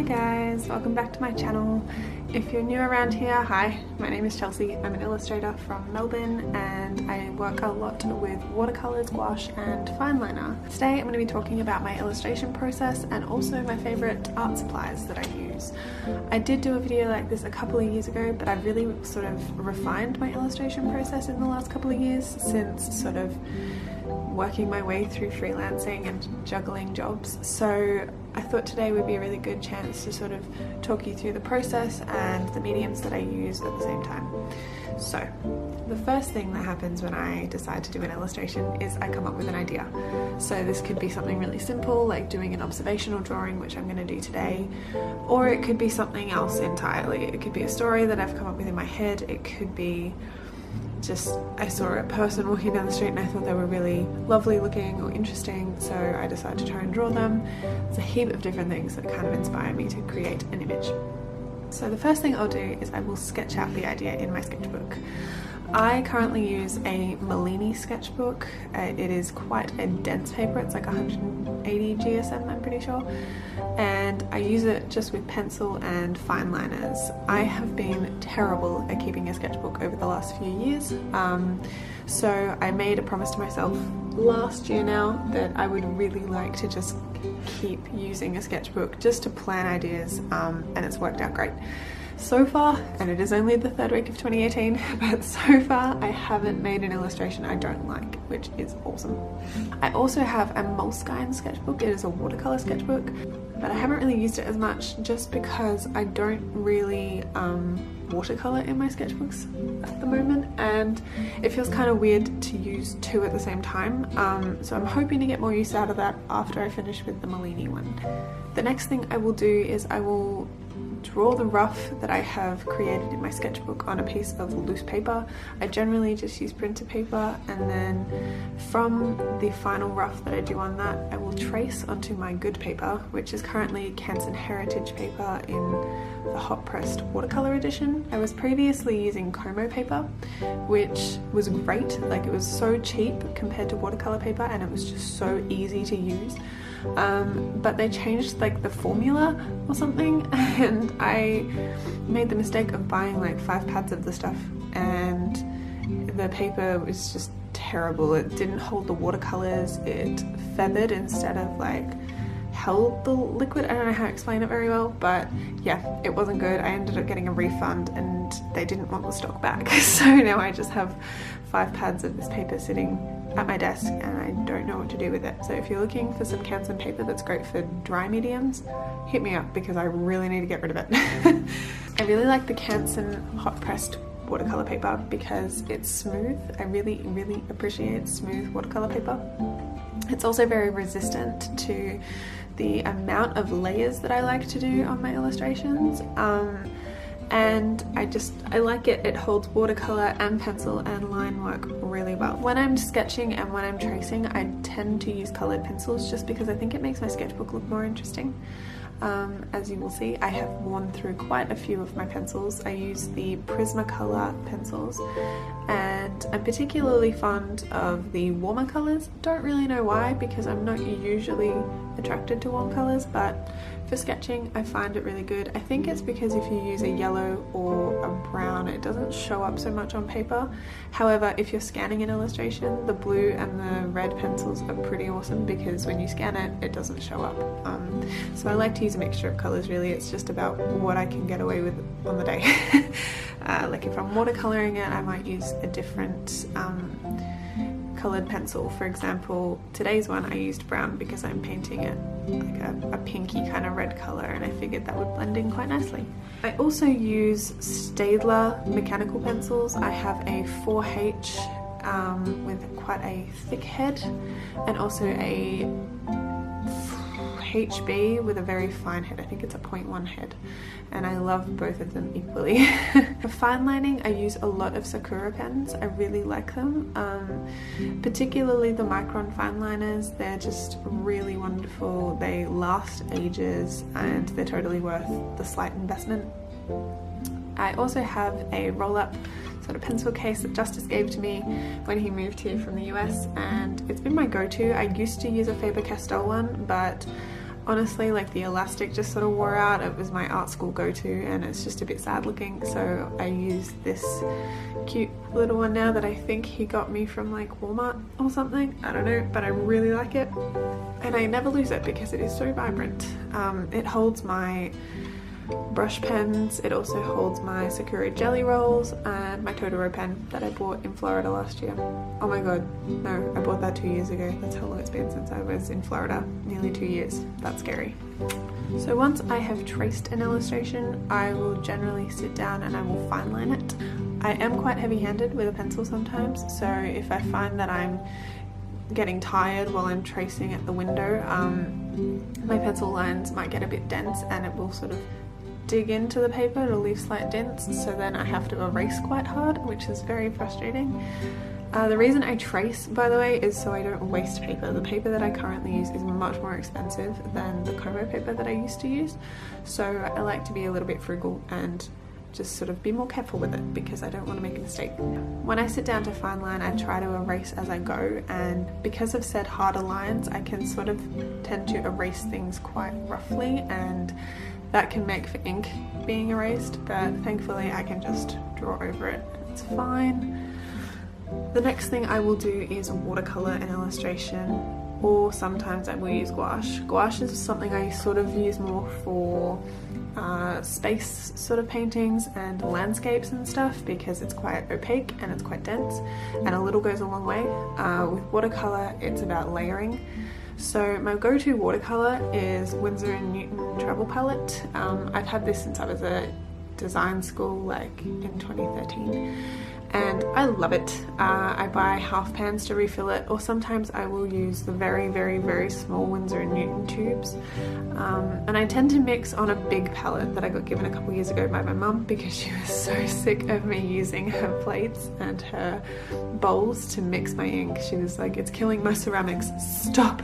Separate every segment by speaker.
Speaker 1: guys, welcome back to my channel. If you're new around here, hi, my name is Chelsea. I'm an illustrator from Melbourne and I work a lot with watercolors, gouache and fine liner. Today I'm going to be talking about my illustration process and also my favourite art supplies that I use. I did do a video like this a couple of years ago, but I've really sort of refined my illustration process in the last couple of years since sort of working my way through freelancing and juggling jobs. So I thought today would be a really good chance to sort of talk you through the process and the mediums that I use at the same time. So the first thing that happens when I decide to do an illustration is I come up with an idea. So this could be something really simple like doing an observational drawing, which I'm going to do today, or it could be something else entirely. It could be a story that I've come up with in my head. It could be just I saw a person walking down the street and I thought they were really lovely looking or interesting, so I decided to try and draw them. There's a heap of different things that kind of inspire me to create an image. So the first thing I'll do is I will sketch out the idea in my sketchbook. I currently use a Milini sketchbook. It is quite a dense paper, it's like 180 GSM I'm pretty sure, and I use it just with pencil and fine liners. I have been terrible at keeping a sketchbook over the last few years, so I made a promise to myself last year now that I would really like to just keep using a sketchbook just to plan ideas, and it's worked out great. So far, and it is only the third week of 2018, but so far I haven't made an illustration I don't like, which is awesome. I also have a Moleskine sketchbook. It is a watercolor sketchbook, but I haven't really used it as much just because I don't really watercolor in my sketchbooks at the moment, and it feels kind of weird to use two at the same time, so I'm hoping to get more use out of that after I finish with the Milini one. The next thing I will do is I will draw the rough that I have created in my sketchbook on a piece of loose paper. I generally just use printer paper, and then from the final rough that I do on that I will trace onto my good paper, which is currently Canson Heritage paper in the hot pressed watercolor edition. I was previously using Como paper, which was great, like it was so cheap compared to watercolor paper and it was just so easy to use. But they changed like the formula or something, and I made the mistake of buying like 5 pads of the stuff, and the paper was just terrible. It didn't hold the watercolors, it feathered instead of like held the liquid. I don't know how to explain it very well, but yeah, it wasn't good. I ended up getting a refund and they didn't want the stock back, so now I just have 5 pads of this paper sitting at my desk and I don't know what to do with it. So if you're looking for some Canson paper that's great for dry mediums, hit me up because I really need to get rid of it. I really like the Canson hot pressed watercolor paper because it's smooth. I really appreciate smooth watercolor paper. It's also very resistant to the amount of layers that I like to do on my illustrations. And I like it. It holds watercolor and pencil and line work really well. When I'm sketching and when I'm tracing, I tend to use colored pencils just because I think it makes my sketchbook look more interesting. As you will see, I have worn through quite a few of my pencils. I use the Prismacolor pencils and I'm particularly fond of the warmer colors. Don't really know why, because I'm not usually attracted to warm colors, but for sketching I find it really good. I think it's because if you use a yellow or a brown it doesn't show up so much on paper. However, if you're scanning an illustration, the blue and the red pencils are pretty awesome because when you scan it, it doesn't show up. So I like to use a mixture of colors really. It's just about what I can get away with on the day. Like if I'm watercoloring it, I might use a different colored pencil. For example, today's one I used brown because I'm painting it like a pinky kind of red color, and I figured that would blend in quite nicely. I also use Staedler mechanical pencils. I have a 4H with quite a thick head, and also a HB with a very fine head. I think it's a 0.1 head, and I love both of them equally. For fine lining, I use a lot of Sakura pens. I really like them, particularly the Micron fine liners. They're just really wonderful. They last ages and they're totally worth the slight investment. I also have a roll-up sort of pencil case that Justice gave to me when he moved here from the US, and it's been my go-to. I used to use a Faber-Castell one, but honestly, like the elastic just sort of wore out. It was my art school go-to and it's just a bit sad looking, so I use this cute little one now that I think he got me from like Walmart or something, I don't know, but I really like it and I never lose it because it is so vibrant. It holds my brush pens, it also holds my Sakura jelly rolls and my Totoro pen that I bought in Florida last year. Oh my god, no, I bought that 2 years ago. That's how long it's been since I was in Florida, nearly 2 years. That's scary. So once I have traced an illustration, I will generally sit down and I will fine line it. I am quite heavy-handed with a pencil sometimes, so if I find that I'm getting tired while I'm tracing at the window, my pencil lines might get a bit dense and it will sort of dig into the paper, it'll leave slight dents, so then I have to erase quite hard, which is very frustrating. The reason I trace, by the way, is so I don't waste paper. The paper that I currently use is much more expensive than the Como paper that I used to use, so I like to be a little bit frugal and just sort of be more careful with it because I don't want to make a mistake. When I sit down to fine line, I try to erase as I go, and because of said harder lines, I can sort of tend to erase things quite roughly, and that can make for ink being erased, but thankfully I can just draw over it and it's fine. The next thing I will do is watercolor an illustration, or sometimes I will use gouache. Gouache is something I sort of use more for space sort of paintings and landscapes and stuff because it's quite opaque and it's quite dense and a little goes a long way. With watercolor it's about layering. So my go-to watercolor is Winsor & Newton Travel Palette. I've had this since I was at design school, like in 2013, and I love it. I buy half pans to refill it, or sometimes I will use the very, very, very small Winsor & Newton tubes. And I tend to mix on a big palette that I got given a couple years ago by my mum because she was so sick of me using her plates and her bowls to mix my ink. She was like, it's killing my ceramics, stop.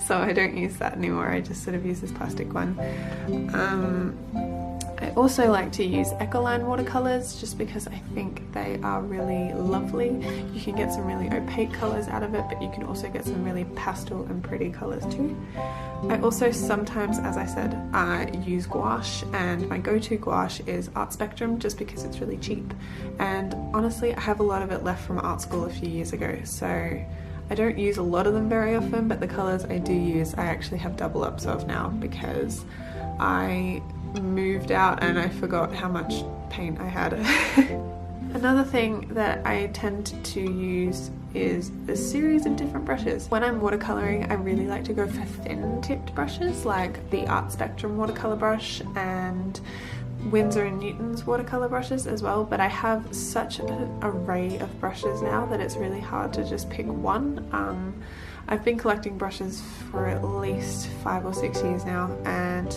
Speaker 1: So I don't use that anymore, I just sort of use this plastic one. I also like to use Ecoline watercolors just because I think they are really lovely. You can get some really opaque colors out of it, but you can also get some really pastel and pretty colors too. I also sometimes, as I said, use gouache, and my go-to gouache is Art Spectrum just because it's really cheap. And honestly, I have a lot of it left from art school a few years ago, so I don't use a lot of them very often, but the colors I do use I actually have double ups of now because I moved out and I forgot how much paint I had. Another thing that I tend to use is a series of different brushes. When I'm watercoloring, I really like to go for thin tipped brushes like the Art Spectrum watercolor brush and Winsor & Newton's watercolor brushes as well, but I have such an array of brushes now that it's really hard to just pick one. I've been collecting brushes for at least 5 or 6 years now, and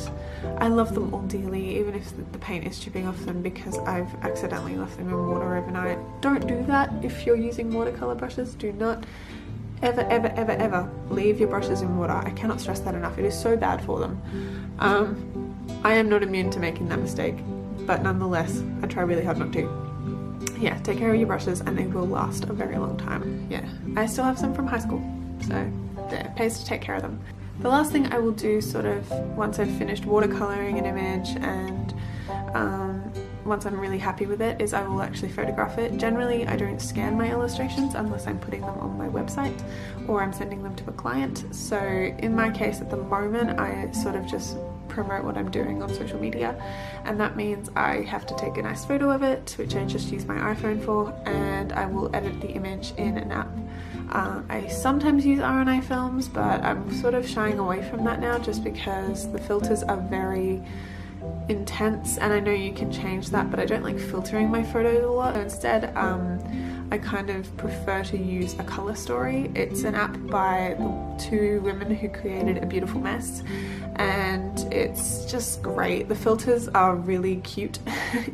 Speaker 1: I love them all dearly, even if the paint is chipping off them because I've accidentally left them in water overnight. Don't do that if you're using watercolor brushes. Do not ever, ever, ever, ever leave your brushes in water. I cannot stress that enough. It is so bad for them. I am not immune to making that mistake, but nonetheless, I try really hard not to. Yeah, take care of your brushes and they will last a very long time. Yeah, I still have some from high school, so yeah, it pays to take care of them. The last thing I will do sort of once I've finished watercoloring an image and once I'm really happy with it is I will actually photograph it. Generally I don't scan my illustrations unless I'm putting them on my website or I'm sending them to a client. So in my case at the moment I sort of just promote what I'm doing on social media, and that means I have to take a nice photo of it, which I just use my iPhone for, and I will edit the image in an app. I sometimes use RNA films, but I'm sort of shying away from that now just because the filters are very intense, and I know you can change that, but I don't like filtering my photos a lot. Instead, I kind of prefer to use a color story. It's an app by the two women who created A Beautiful Mess, and it's just great. The filters are really cute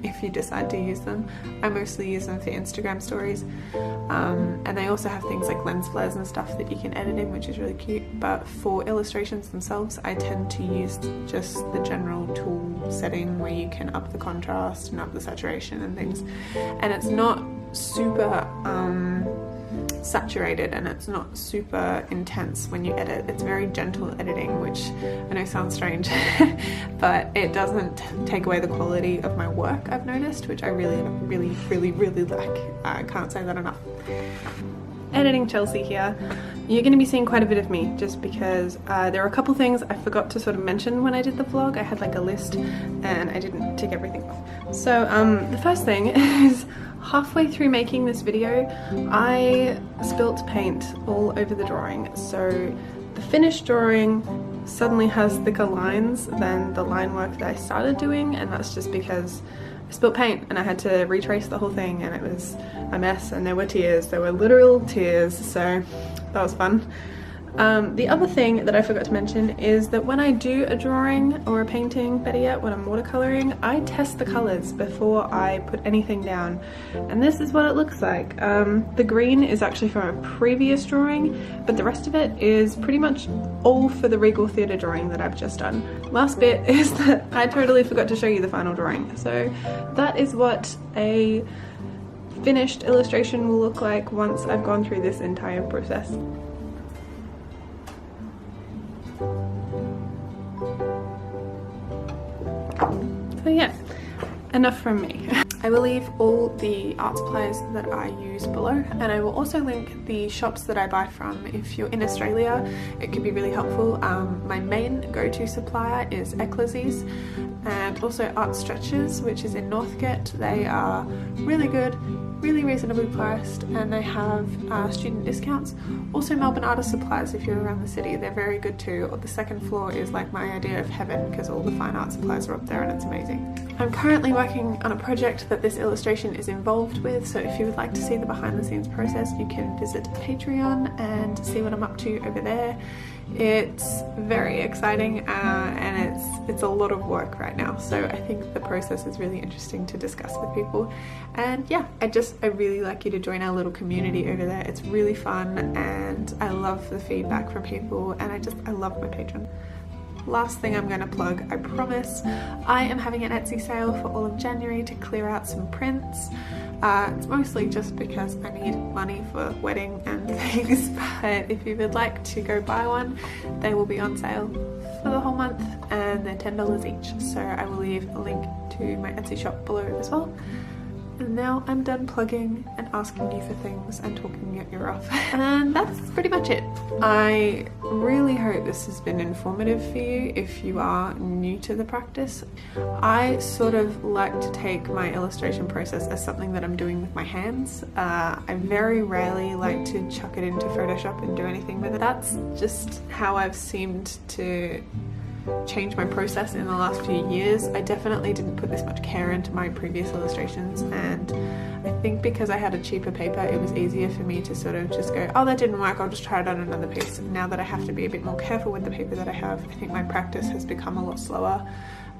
Speaker 1: if you decide to use them. I mostly use them for Instagram stories, and they also have things like lens flares and stuff that you can edit in, which is really cute. But for illustrations themselves, I tend to use just the general tool setting where you can up the contrast and up the saturation and things, and it's not super saturated and it's not super intense when you edit. It's very gentle editing, which I know sounds strange, but it doesn't take away the quality of my work, I've noticed, which I really like. I can't say that enough. Editing Chelsea here. You're going to be seeing quite a bit of me just because there are a couple things I forgot to sort of mention when I did the vlog. I had like a list and I didn't tick everything off. So the first thing is, halfway through making this video I spilt paint all over the drawing, so the finished drawing suddenly has thicker lines than the line work that I started doing, and that's just because I spilt paint and I had to retrace the whole thing and it was a mess, and there were tears, there were literal tears, so that was fun. The other thing that I forgot to mention is that when I do a drawing or a painting, better yet when I'm watercoloring, I test the colors before I put anything down, and this is what it looks like. The green is actually from a previous drawing, but the rest of it is pretty much all for the Regal Theatre drawing that I've just done. Last bit is that I totally forgot to show you the final drawing, so that is what a finished illustration will look like once I've gone through this entire process. So yeah, enough from me. I will leave all the art supplies that I use below, and I will also link the shops that I buy from. If you're in Australia, it could be really helpful. My main go-to supplier is Ecoline, and also Art Stretches, which is in Northgate. They are really good, really reasonably priced, and they have student discounts. Also Melbourne Artist Supplies, if you're around the city, they're very good too. The second floor is like my idea of heaven because all the fine art supplies are up there and it's amazing. I'm currently working on a project that this illustration is involved with, so if you would like to see the behind the scenes process, you can visit Patreon and see what I'm up to over there. It's very exciting and it's a lot of work right now, so I think the process is really interesting to discuss with people. And yeah, I really like you to join our little community over there. It's really fun and I love the feedback from people, and I love my patrons. Last thing I'm going to plug, I promise, I am having an Etsy sale for all of January to clear out some prints. It's mostly just because I need money for wedding and things, but if you would like to go buy one, they will be on sale for the whole month and they're $10 each. So I will leave a link to my Etsy shop below as well. And now I'm done plugging and asking you for things and talking your ear off. And that's pretty much it. I really hope this has been informative for you if you are new to the practice. I sort of like to take my illustration process as something that I'm doing with my hands. I very rarely like to chuck it into Photoshop and do anything with it. That's just how I've seemed to change my process in the last few years. I definitely didn't put this much care into my previous illustrations, and I think because I had a cheaper paper it was easier for me to sort of just go, oh that didn't work, I'll just try it on another piece. Now that I have to be a bit more careful with the paper that I have, I think my practice has become a lot slower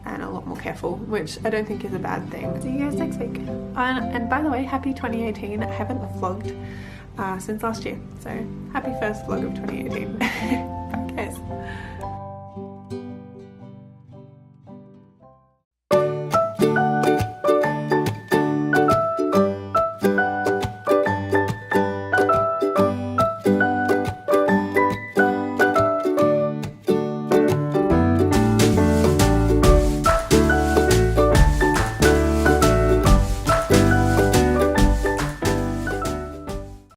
Speaker 1: and a lot more careful, which I don't think is a bad thing. See you guys next week. And by the way, happy 2018. I haven't vlogged since last year, so happy first vlog of 2018. Bye guys.